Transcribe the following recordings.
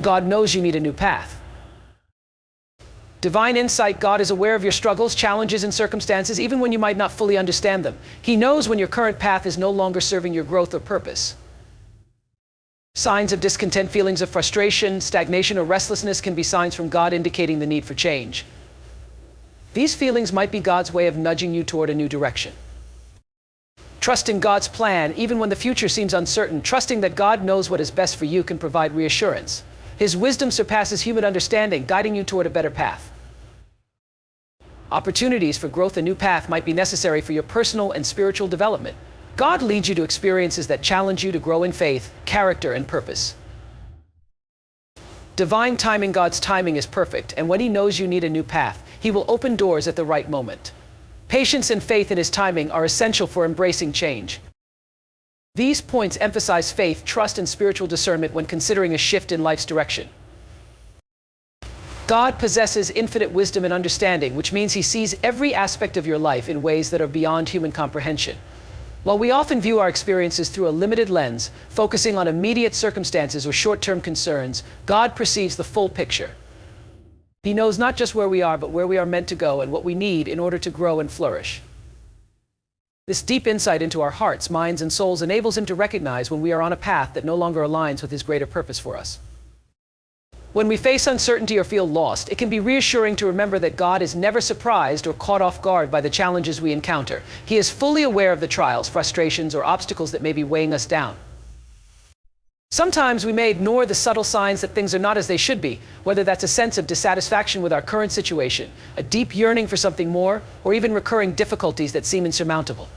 God knows you need a new path. Divine insight: God is aware of your struggles, challenges, and circumstances, even when you might not fully understand them. He knows when your current path is no longer serving your growth or purpose. Signs of discontent: feelings of frustration, stagnation, or restlessness can be signs from God indicating the need for change. These feelings might be God's way of nudging you toward a new direction. Trust in God's plan, even when the future seems uncertain. Trusting that God knows what is best for you can provide reassurance. His wisdom surpasses human understanding, guiding you toward a better path. Opportunities for growth: a new path might be necessary for your personal and spiritual development. God leads you to experiences that challenge you to grow in faith, character, and purpose. Divine timing: God's timing is perfect, and when He knows you need a new path, He will open doors at the right moment. Patience and faith in His timing are essential for embracing change. These points emphasize faith, trust, and spiritual discernment when considering a shift in life's direction. God possesses infinite wisdom and understanding, which means He sees every aspect of your life in ways that are beyond human comprehension. While we often view our experiences through a limited lens, focusing on immediate circumstances or short-term concerns, God perceives the full picture. He knows not just where we are, but where we are meant to go and what we need in order to grow and flourish. This deep insight into our hearts, minds, and souls enables Him to recognize when we are on a path that no longer aligns with His greater purpose for us. When we face uncertainty or feel lost, it can be reassuring to remember that God is never surprised or caught off guard by the challenges we encounter. He is fully aware of the trials, frustrations, or obstacles that may be weighing us down. Sometimes we may ignore the subtle signs that things are not as they should be, whether that's a sense of dissatisfaction with our current situation, a deep yearning for something more, or even recurring difficulties that seem insurmountable.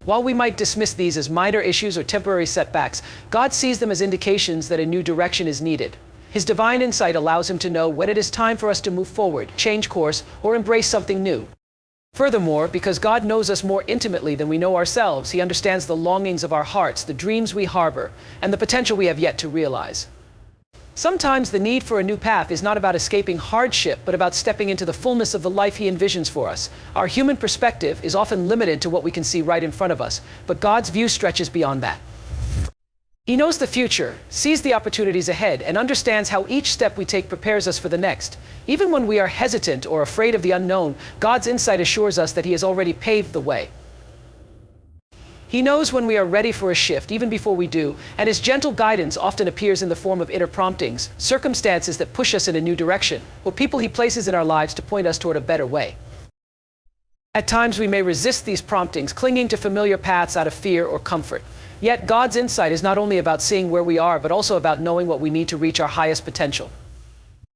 While we might dismiss these as minor issues or temporary setbacks, God sees them as indications that a new direction is needed. His divine insight allows Him to know when it is time for us to move forward, change course, or embrace something new. Furthermore, because God knows us more intimately than we know ourselves, He understands the longings of our hearts, the dreams we harbor, and the potential we have yet to realize. Sometimes the need for a new path is not about escaping hardship, but about stepping into the fullness of the life He envisions for us. Our human perspective is often limited to what we can see right in front of us, but God's view stretches beyond that. He knows the future, sees the opportunities ahead, and understands how each step we take prepares us for the next. Even when we are hesitant or afraid of the unknown, God's insight assures us that He has already paved the way. He knows when we are ready for a shift, even before we do, and His gentle guidance often appears in the form of inner promptings, circumstances that push us in a new direction, or people He places in our lives to point us toward a better way. At times we may resist these promptings, clinging to familiar paths out of fear or comfort. Yet God's insight is not only about seeing where we are, but also about knowing what we need to reach our highest potential.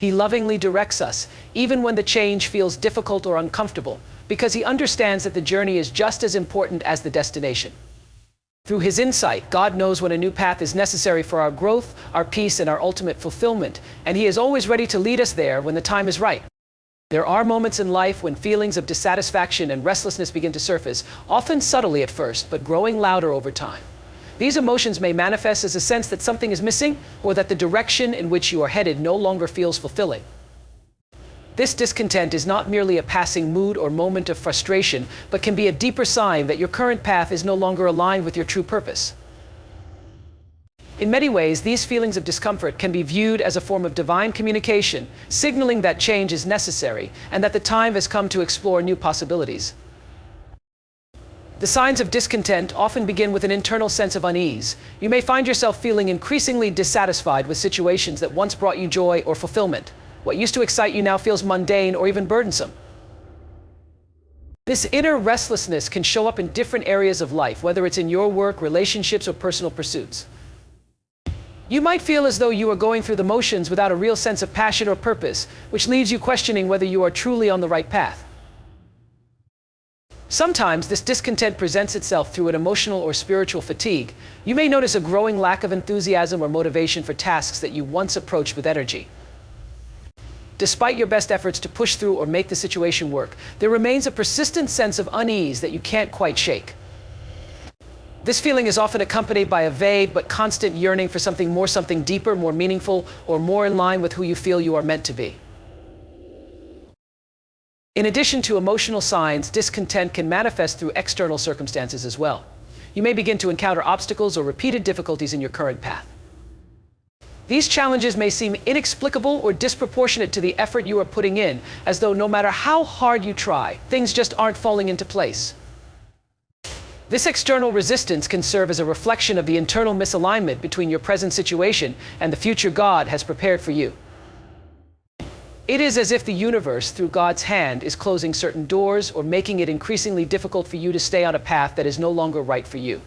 He lovingly directs us, even when the change feels difficult or uncomfortable, because He understands that the journey is just as important as the destination. Through His insight, God knows when a new path is necessary for our growth, our peace, and our ultimate fulfillment, and He is always ready to lead us there when the time is right. There are moments in life when feelings of dissatisfaction and restlessness begin to surface, often subtly at first, but growing louder over time. These emotions may manifest as a sense that something is missing, or that the direction in which you are headed no longer feels fulfilling. This discontent is not merely a passing mood or moment of frustration, but can be a deeper sign that your current path is no longer aligned with your true purpose. In many ways, these feelings of discomfort can be viewed as a form of divine communication, signaling that change is necessary and that the time has come to explore new possibilities. The signs of discontent often begin with an internal sense of unease. You may find yourself feeling increasingly dissatisfied with situations that once brought you joy or fulfillment. What used to excite you now feels mundane or even burdensome. This inner restlessness can show up in different areas of life, whether it's in your work, relationships, or personal pursuits. You might feel as though you are going through the motions without a real sense of passion or purpose, which leaves you questioning whether you are truly on the right path. Sometimes this discontent presents itself through an emotional or spiritual fatigue. You may notice a growing lack of enthusiasm or motivation for tasks that you once approached with energy. Despite your best efforts to push through or make the situation work, there remains a persistent sense of unease that you can't quite shake. This feeling is often accompanied by a vague but constant yearning for something more, something deeper, more meaningful, or more in line with who you feel you are meant to be. In addition to emotional signs, discontent can manifest through external circumstances as well. You may begin to encounter obstacles or repeated difficulties in your current path. These challenges may seem inexplicable or disproportionate to the effort you are putting in, as though no matter how hard you try, things just aren't falling into place. This external resistance can serve as a reflection of the internal misalignment between your present situation and the future God has prepared for you. It is as if the universe, through God's hand, is closing certain doors or making it increasingly difficult for you to stay on a path that is no longer right for you.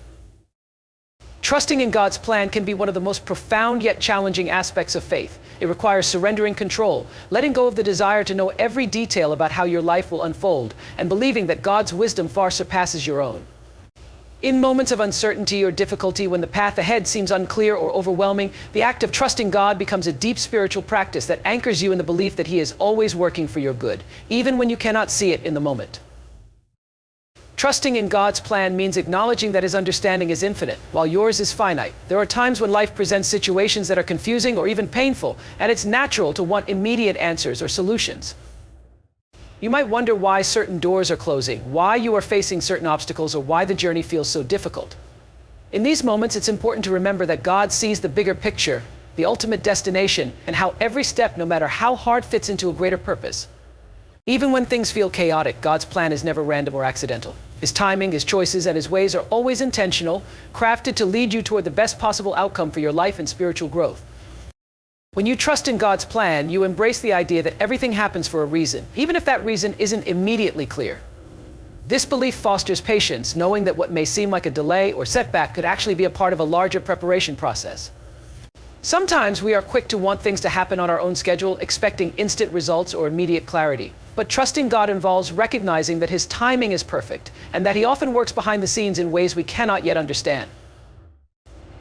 Trusting in God's plan can be one of the most profound yet challenging aspects of faith. It requires surrendering control, letting go of the desire to know every detail about how your life will unfold, and believing that God's wisdom far surpasses your own. In moments of uncertainty or difficulty, when the path ahead seems unclear or overwhelming, the act of trusting God becomes a deep spiritual practice that anchors you in the belief that He is always working for your good, even when you cannot see it in the moment. Trusting in God's plan means acknowledging that His understanding is infinite, while yours is finite. There are times when life presents situations that are confusing or even painful, and it's natural to want immediate answers or solutions. You might wonder why certain doors are closing, why you are facing certain obstacles, or why the journey feels so difficult. In these moments, it's important to remember that God sees the bigger picture, the ultimate destination, and how every step, no matter how hard, fits into a greater purpose. Even when things feel chaotic, God's plan is never random or accidental. His timing, His choices, and His ways are always intentional, crafted to lead you toward the best possible outcome for your life and spiritual growth. When you trust in God's plan, you embrace the idea that everything happens for a reason, even if that reason isn't immediately clear. This belief fosters patience, knowing that what may seem like a delay or setback could actually be a part of a larger preparation process. Sometimes we are quick to want things to happen on our own schedule, expecting instant results or immediate clarity. But trusting God involves recognizing that His timing is perfect, and that He often works behind the scenes in ways we cannot yet understand.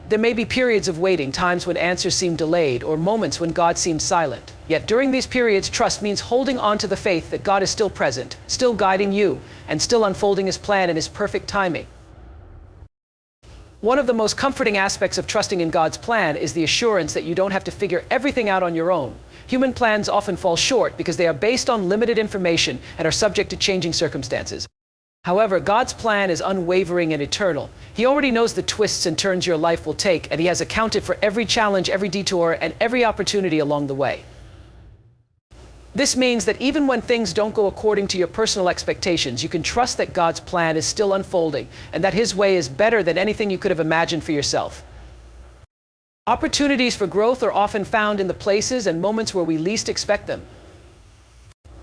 There may be periods of waiting, times when answers seem delayed, or moments when God seems silent. Yet during these periods, trust means holding on to the faith that God is still present, still guiding you, and still unfolding His plan in His perfect timing. One of the most comforting aspects of trusting in God's plan is the assurance that you don't have to figure everything out on your own. Human plans often fall short because they are based on limited information and are subject to changing circumstances. However, God's plan is unwavering and eternal. He already knows the twists and turns your life will take, and He has accounted for every challenge, every detour, and every opportunity along the way. This means that even when things don't go according to your personal expectations, you can trust that God's plan is still unfolding, and that His way is better than anything you could have imagined for yourself. Opportunities for growth are often found in the places and moments where we least expect them.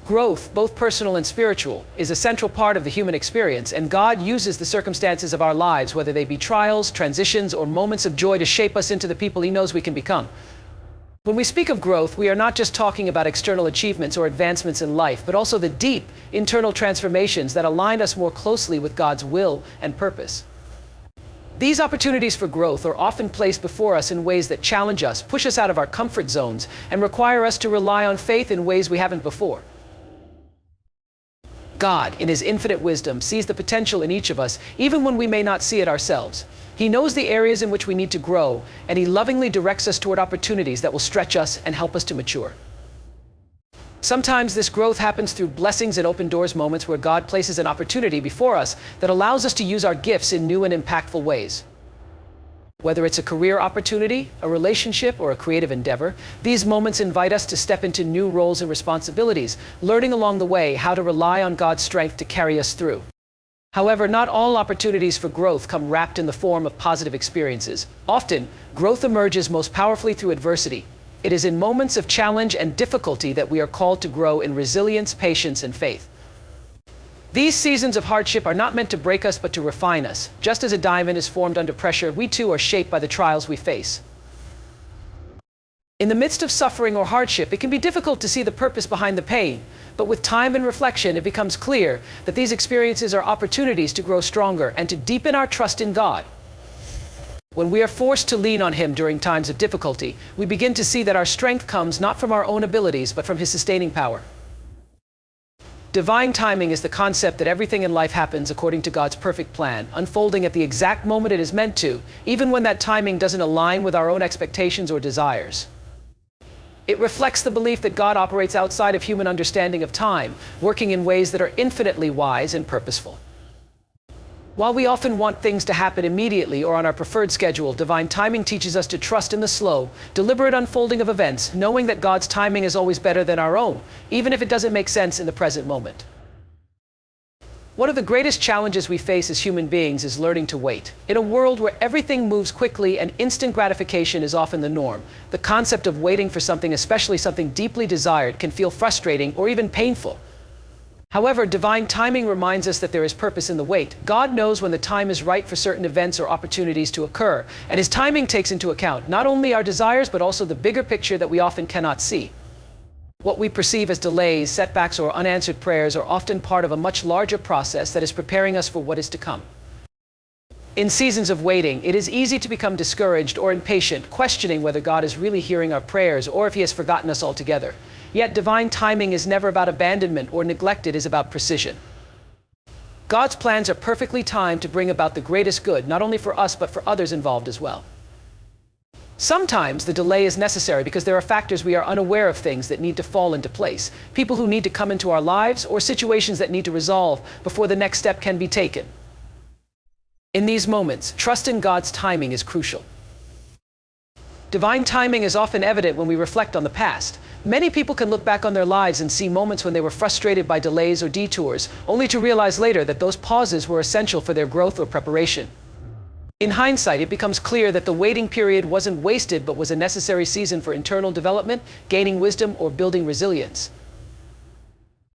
Growth, both personal and spiritual, is a central part of the human experience, and God uses the circumstances of our lives, whether they be trials, transitions, or moments of joy, to shape us into the people He knows we can become. When we speak of growth, we are not just talking about external achievements or advancements in life, but also the deep internal transformations that align us more closely with God's will and purpose. These opportunities for growth are often placed before us in ways that challenge us, push us out of our comfort zones, and require us to rely on faith in ways we haven't before. God, in His infinite wisdom, sees the potential in each of us, even when we may not see it ourselves. He knows the areas in which we need to grow, and He lovingly directs us toward opportunities that will stretch us and help us to mature. Sometimes this growth happens through blessings and open doors moments where God places an opportunity before us that allows us to use our gifts in new and impactful ways. Whether it's a career opportunity, a relationship, or a creative endeavor, these moments invite us to step into new roles and responsibilities, learning along the way how to rely on God's strength to carry us through. However, not all opportunities for growth come wrapped in the form of positive experiences. Often, growth emerges most powerfully through adversity. It is in moments of challenge and difficulty that we are called to grow in resilience, patience, and faith. These seasons of hardship are not meant to break us, but to refine us. Just as a diamond is formed under pressure, we too are shaped by the trials we face. In the midst of suffering or hardship, it can be difficult to see the purpose behind the pain, but with time and reflection, it becomes clear that these experiences are opportunities to grow stronger and to deepen our trust in God. When we are forced to lean on Him during times of difficulty, we begin to see that our strength comes not from our own abilities, but from His sustaining power. Divine timing is the concept that everything in life happens according to God's perfect plan, unfolding at the exact moment it is meant to, even when that timing doesn't align with our own expectations or desires. It reflects the belief that God operates outside of human understanding of time, working in ways that are infinitely wise and purposeful. While we often want things to happen immediately or on our preferred schedule, divine timing teaches us to trust in the slow, deliberate unfolding of events, knowing that God's timing is always better than our own, even if it doesn't make sense in the present moment. One of the greatest challenges we face as human beings is learning to wait. In a world where everything moves quickly and instant gratification is often the norm, the concept of waiting for something, especially something deeply desired, can feel frustrating or even painful. However, divine timing reminds us that there is purpose in the wait. God knows when the time is right for certain events or opportunities to occur, and His timing takes into account not only our desires, but also the bigger picture that we often cannot see. What we perceive as delays, setbacks, or unanswered prayers are often part of a much larger process that is preparing us for what is to come. In seasons of waiting, it is easy to become discouraged or impatient, questioning whether God is really hearing our prayers or if He has forgotten us altogether. Yet divine timing is never about abandonment or neglect, it is about precision. God's plans are perfectly timed to bring about the greatest good, not only for us but for others involved as well. Sometimes the delay is necessary because there are factors we are unaware of, things that need to fall into place, people who need to come into our lives, or situations that need to resolve before the next step can be taken. In these moments, trust in God's timing is crucial. Divine timing is often evident when we reflect on the past. Many people can look back on their lives and see moments when they were frustrated by delays or detours, only to realize later that those pauses were essential for their growth or preparation. In hindsight, it becomes clear that the waiting period wasn't wasted but was a necessary season for internal development, gaining wisdom, or building resilience.